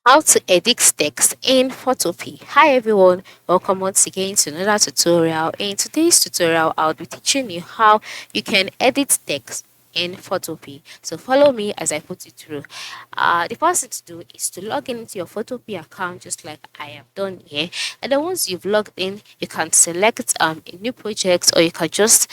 How to edit text in Photopea. Hi everyone, welcome once again to another tutorial. In today's tutorial, I'll be teaching you how you can edit text in Photopea. So follow me as I put it through. The first thing to do is to log in into your Photopea account just like I have done here. And then once you've logged in, you can select a new project, or you can just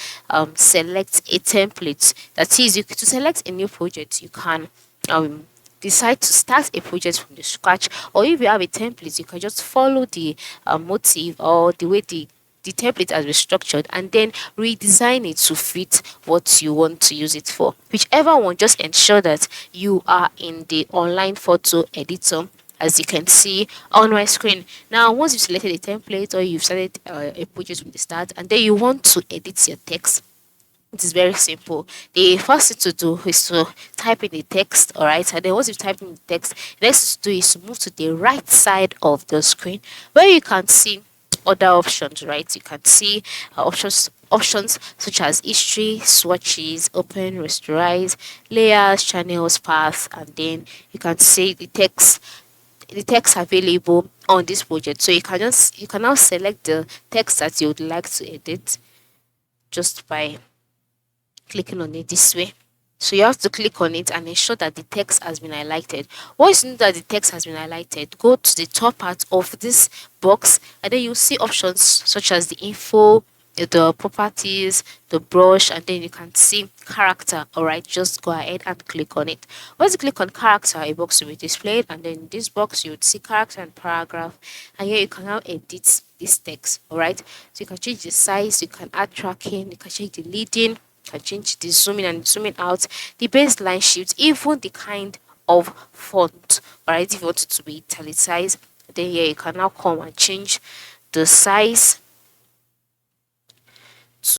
select a template. That is, to select a new project, you can um decide to start a project from the scratch, or if you have a template, you can just follow the motive or the way the template has been structured, and then redesign it to fit what you want to use it for. Whichever one, just ensure that you are in the online photo editor, as you can see on my screen. Now, once you've selected a template, or you've started a project from the start, and then you want to edit your text, it is very simple. The first thing to do is to type in the text, all right? And then once you type in the text, the next thing to do is to move to the right side of the screen where you can see other options, right? You can see options such as history, swatches, open, rasterize, layers, channels, paths, and then you can see the text available on this project. So you can now select the text that you would like to edit just by clicking on it this way. So you have to click on it and ensure that the text has been highlighted. Once you know that the text has been highlighted, go to the top part of this box, and then you'll see options such as the info, the properties, the brush, and then you can see character. All right, just go ahead and click on it. Once you click on character, a box will be displayed, and then in this box you would see character and paragraph, and here you can now edit this text. All right, so you can change the size, you can add tracking, you can change the leading, can change the zoom in and zooming out, the baseline shift, even the kind of font. Alright, if you want it to be italicized, then here you can now come and change the size,